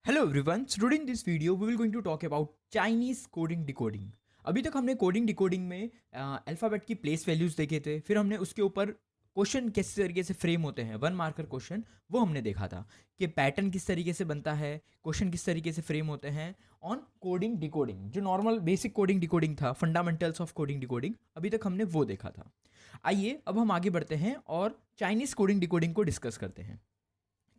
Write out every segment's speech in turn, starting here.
Hello everyone, so today in this video we will going to talk about Chinese coding decoding। अभी तक हमने coding decoding में alphabet की place values देखे थे, फिर हमने उसके ऊपर क्वेश्चन किस तरीके से फ्रेम होते हैं, वन मार्कर क्वेश्चन वो हमने देखा था कि पैटर्न किस तरीके से बनता है, क्वेश्चन किस तरीके से फ्रेम होते हैं ऑन कोडिंग डिकोडिंग। जो नॉर्मल बेसिक कोडिंग डिकोडिंग था, फंडामेंटल्स ऑफ कोडिंग डिकोडिंग, अभी तक हमने वो देखा था। आइए अब हम आगे बढ़ते हैं और चाइनीज़ कोडिंग डिकोडिंग को डिस्कस करते हैं।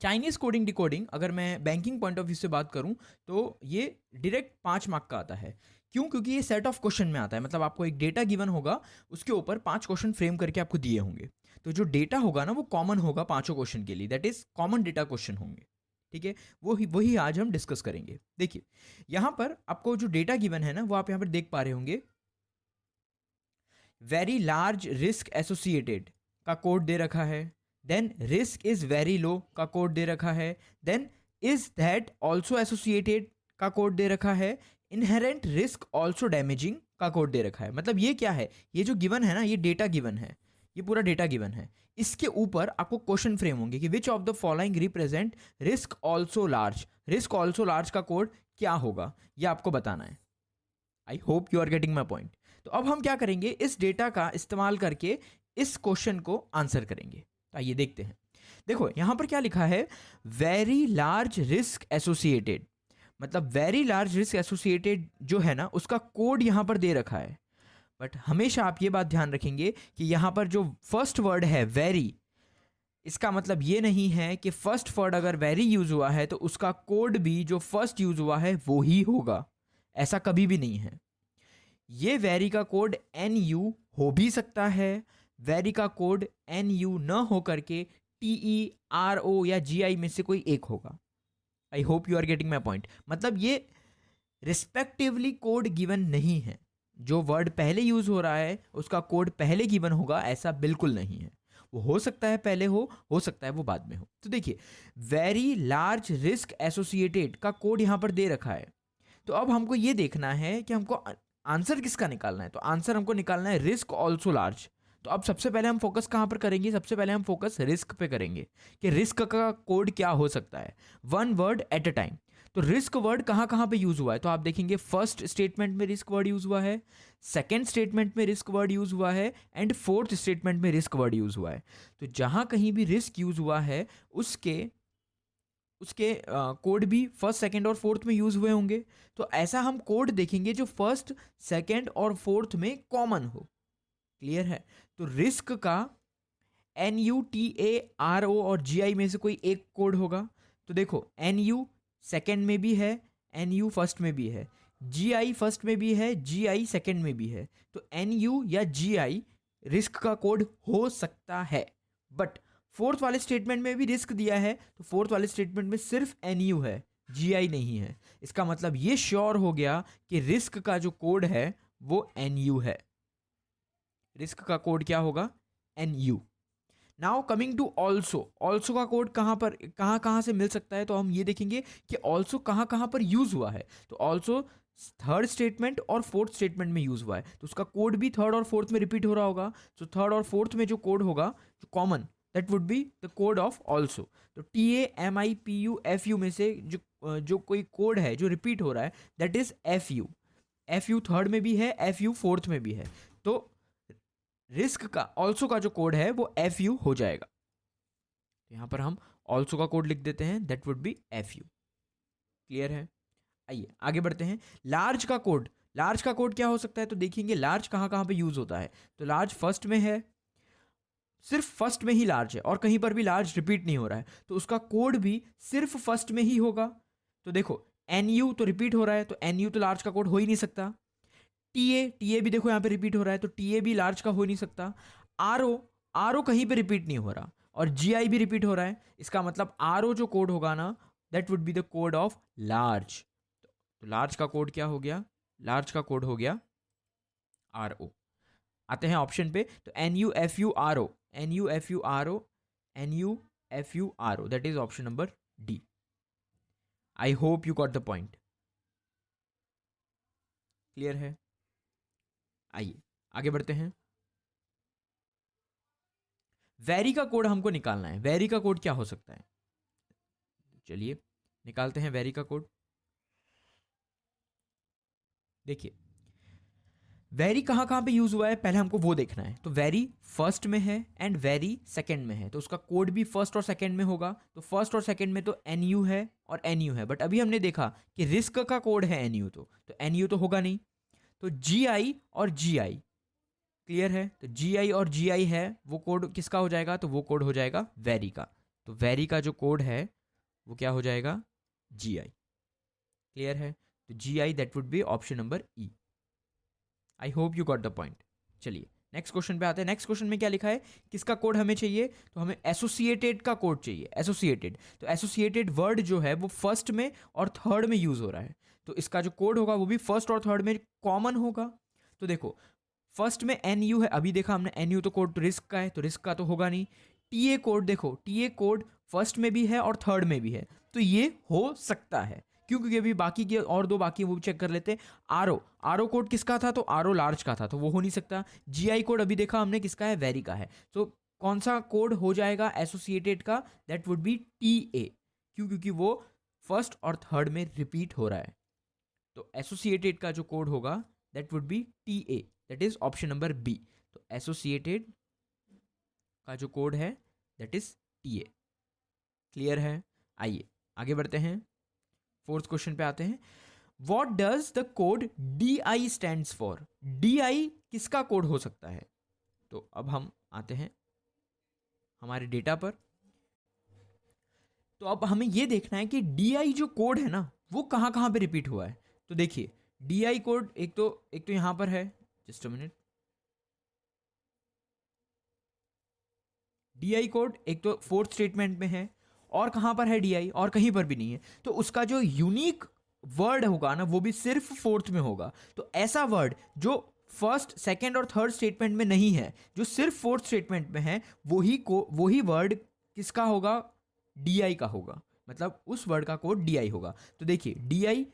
चाइनीज़ कोडिंग डिकोडिंग, अगर मैं बैंकिंग पॉइंट ऑफ व्यू से बात करूं तो ये डायरेक्ट 5 मार्क का आता है। क्यों? क्योंकि ये सेट ऑफ क्वेश्चन में आता है। मतलब आपको एक डेटा गिवन होगा, उसके ऊपर 5 क्वेश्चन फ्रेम करके आपको दिए होंगे। तो जो डेटा होगा ना वो कॉमन होगा पांचों क्वेश्चन के लिए, that is common data question होंगे। ठीक है, वही आज हम डिस्कस करेंगे। देखिए यहाँ पर आपको जो डेटा गिवन है ना वो आप यहाँ पर देख पा रहे होंगे। वेरी लार्ज रिस्क एसोसिएटेड का कोड दे रखा है, then risk is very low का कोड दे रखा है, then is that also associated का कोड दे रखा है, इनहेरेंट रिस्क ऑल्सो डैमेजिंग का कोड दे रखा है। मतलब ये क्या है, ये जो गिवन है ना, ये डेटा गिवन है, ये पूरा डेटा गिवन है। इसके ऊपर आपको क्वेश्चन फ्रेम होंगे कि which of the following represent risk also large. Risk also large का कोड क्या होगा ये आपको बताना है। I hope you are getting my point. तो अब हम क्या करेंगे, इस डेटा का इस्तेमाल करके इस क्वेश्चन को आंसर करेंगे। तो आइए देखते हैं। देखो यहां पर क्या लिखा है, वेरी लार्ज रिस्क एसोसिएटेड। मतलब वेरी लार्ज रिस्क एसोसिएटेड जो है ना उसका कोड यहां पर दे रखा है। बट हमेशा आप ये बात ध्यान रखेंगे कि यहां पर जो फर्स्ट वर्ड है वेरी, इसका मतलब ये नहीं है कि फर्स्ट वर्ड अगर वेरी यूज हुआ है तो उसका कोड भी जो फर्स्ट यूज हुआ है वो ही होगा। ऐसा कभी भी नहीं है। ये वेरी का कोड एन यू हो भी सकता है, वेरी का कोड एन यू न हो करके टी ई आर ओ या जी आई में से कोई एक होगा। I hope you are getting my point. मतलब ये रिस्पेक्टिवली कोड गिवन नहीं है। जो वर्ड पहले यूज हो रहा है उसका कोड पहले गिवन होगा, ऐसा बिल्कुल नहीं है। वो हो सकता है पहले हो सकता है वो बाद में हो। तो देखिए वेरी लार्ज रिस्क एसोसिएटेड का कोड यहां पर दे रखा है। तो अब हमको ये देखना है कि हमको आंसर किसका निकालना है। तो आंसर हमको निकालना है रिस्क ऑल्सो लार्ज। तो अब सबसे पहले हम फोकस कहाँ पर करेंगे, सबसे पहले हम फोकस रिस्क पे करेंगे कि रिस्क का कोड क्या हो सकता है, one word at a time. तो रिस्क वर्ड कहाँ कहाँ पे यूज हुआ है, तो आप देखेंगे फर्स्ट स्टेटमेंट में रिस्क वर्ड यूज हुआ है, सेकेंड स्टेटमेंट में रिस्क वर्ड यूज हुआ है, एंड फोर्थ स्टेटमेंट में रिस्क वर्ड यूज हुआ है। तो जहां कहीं भी रिस्क यूज हुआ है उसके उसके कोड भी फर्स्ट सेकंड और फोर्थ में यूज हुए होंगे। तो ऐसा हम कोड देखेंगे जो फर्स्ट सेकंड और फोर्थ में कॉमन हो। क्लियर है? तो रिस्क का N U T A R O और जी आई में से कोई एक कोड होगा। तो देखो एन यू सेकेंड में भी है, एन यू फर्स्ट में भी है, जी आई फर्स्ट में भी है, जी आई सेकेंड में भी है। तो एन यू या जी आई रिस्क का कोड हो सकता है। बट फोर्थ वाले स्टेटमेंट में भी रिस्क दिया है, तो फोर्थ वाले स्टेटमेंट में सिर्फ एन यू है, जी आई नहीं है। इसका मतलब ये श्योर हो गया कि रिस्क का जो कोड है वो एन यू है। रिस्क का कोड क्या होगा, N U. Now coming to also, also का कोड कहाँ कहाँ से मिल सकता है, तो हम ये देखेंगे कि ऑल्सो कहाँ कहाँ पर यूज हुआ है। तो ऑल्सो थर्ड स्टेटमेंट और फोर्थ स्टेटमेंट में यूज हुआ है, तो उसका कोड भी थर्ड और फोर्थ में रिपीट हो रहा होगा। तो थर्ड और फोर्थ में जो कोड होगा जो common, that would be the code of also. तो T A M I P U F U में से जो कोई कोड है जो रिपीट हो रहा है that is F you. F you third में भी है, एफ यू फोर्थ में भी है। तो रिस्क का ऑल्सो का जो कोड है वो एफ यू हो जाएगा। यहां पर हम ऑल्सो का कोड लिख देते हैं, that would B F you. Clear है? आइए आगे बढ़ते हैं। लार्ज का कोड, लार्ज का कोड क्या हो सकता है, तो देखेंगे लार्ज कहां कहां पे यूज होता है। तो लार्ज फर्स्ट में है, सिर्फ फर्स्ट में ही लार्ज है और कहीं पर भी लार्ज रिपीट नहीं हो रहा है, तो उसका कोड भी सिर्फ फर्स्ट में ही होगा। तो देखो एन यू तो रिपीट हो रहा है, तो एन यू तो लार्ज का कोड हो ही नहीं सकता। टी ए भी देखो यहाँ पे रिपीट हो रहा है, तो टी ए भी लार्ज का हो नहीं सकता। आर ओ कहीं पे रिपीट नहीं हो रहा, और जी आई भी रिपीट हो रहा है। इसका मतलब आर ओ जो कोड होगा ना that would be the code of large. तो लार्ज का कोड क्या हो गया, लार्ज का कोड हो गया आर ओ। आते हैं ऑप्शन पे, तो N U F U R O, N U F U R O, N U F U R O, that is option number D. I hope you got the point. Clear है? आइए आगे बढ़ते हैं। Very का code हमको निकालना है। Very का कोड क्या हो सकता है, चलिए निकालते हैं वेरी का कोड। देखिए वेरी कहाँ कहाँ पे यूज हुआ है पहले हमको वो देखना है। तो वेरी फर्स्ट में है एंड वेरी सेकंड में है, तो उसका कोड भी फर्स्ट और सेकंड में होगा। तो फर्स्ट और सेकंड में तो एन यू है और एन यू है, बट अभी हमने देखा कि रिस्क का कोड है एन यू, तो एन यू तो होगा नहीं। तो जी आई और जी आई क्लियर है, तो जी आई और जी आई है, वो कोड किसका हो जाएगा, तो वो कोड हो जाएगा वेरी का। तो वेरी का जो कोड है वो क्या हो जाएगा, जी आई। क्लियर है, तो G I that would be option number E. I hope you got the point. चलिए नेक्स्ट क्वेश्चन पे आते हैं। नेक्स्ट क्वेश्चन में क्या लिखा है, किसका कोड हमें चाहिए, तो हमें एसोसिएटेड का कोड चाहिए। एसोसिएटेड, तो एसोसिएटेड वर्ड जो है वो फर्स्ट में और थर्ड में यूज हो रहा है, तो इसका जो कोड होगा वो भी फर्स्ट और थर्ड में कॉमन होगा। तो देखो फर्स्ट में एन यू है, अभी देखा हमने एन यू, तो कोड रिस्क का है, तो रिस्क का तो होगा नहीं। टी ए कोड, देखो टी ए कोड फर्स्ट में भी है और थर्ड में भी है, तो ये हो सकता है। क्यों, क्योंकि अभी बाकी के और दो बाकी वो भी चेक कर लेते हैं। आर ओ कोड किसका था, तो आर ओ लार्ज का था, तो वो हो नहीं सकता। जी आई कोड अभी देखा हमने किसका है, वेरी का है, तो कौन सा कोड हो जाएगा एसोसिएटेड का, दैट वुड बी टी ए। क्यों, क्योंकि वो फर्स्ट और थर्ड में रिपीट हो रहा है, तो एसोसिएटेड का जो कोड होगा that would be T A, that is option number B. तो एसोसिएटेड का जो कोड है that is T A. Clear है, आइए आगे बढ़ते हैं, फोर्थ क्वेश्चन पे आते हैं। What does the code D I stand for, D I किसका कोड हो सकता है। तो अब हम आते हैं हमारे डेटा पर। तो अब हमें यह देखना है कि डी आई जो कोड है ना वो कहां कहां पे रिपीट हुआ है। तो देखिए डी आई कोड एक तो यहां पर है, just a minute. D I code एक तो फोर्थ स्टेटमेंट में है, और कहां पर है डी आई, और कहीं पर भी नहीं है। तो उसका जो यूनिक वर्ड होगा ना वो भी सिर्फ फोर्थ में होगा। तो ऐसा वर्ड जो फर्स्ट सेकंड और थर्ड स्टेटमेंट में नहीं है, जो सिर्फ फोर्थ स्टेटमेंट में है, वही वर्ड किसका होगा, डी आई का होगा, मतलब उस वर्ड का कोड डी आई होगा। तो देखिए डी आई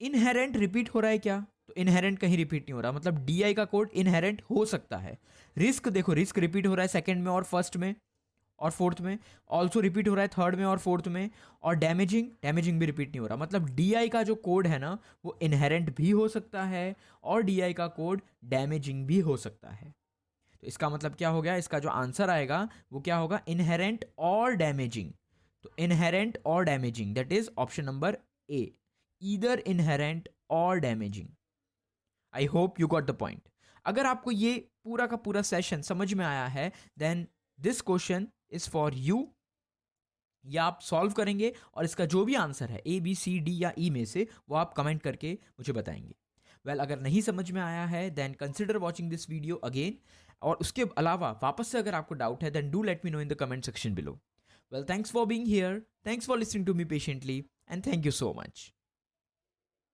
इनहेरेंट रिपीट हो रहा है क्या, तो इनहेरेंट कहीं रिपीट नहीं हो रहा, मतलब डी आई का कोड इनहेरेंट हो सकता है। रिस्क, देखो रिस्क रिपीट हो रहा है सेकंड में और फर्स्ट में और फोर्थ में, ऑल्सो रिपीट हो रहा है थर्ड में और फोर्थ में। और डैमेजिंग भी रिपीट नहीं हो रहा, मतलब डी आई का जो कोड है ना वो इनहेरेंट भी हो सकता है और डी आई का कोड डैमेजिंग भी हो सकता है। तो इसका मतलब क्या हो गया, इसका जो आंसर आएगा वो क्या होगा, इनहेरेंट और डैमेजिंग। तो इनहेरेंट और damaging that is option number A, either inherent और damaging. I hope you got the point. अगर आपको ये पूरा का पूरा सेशन समझ में आया है then this question is for you, या आप सॉल्व करेंगे और इसका जो भी आंसर है ए बी सी डी या ई में से वो आप कमेंट करके मुझे बताएंगे। वेल अगर नहीं समझ में आया है then consider watching this video again, और उसके अलावा वापस से अगर आपको डाउट है then do let me know in the comment section below. Well thanks for being here, thanks for listening to me patiently and thank you so much.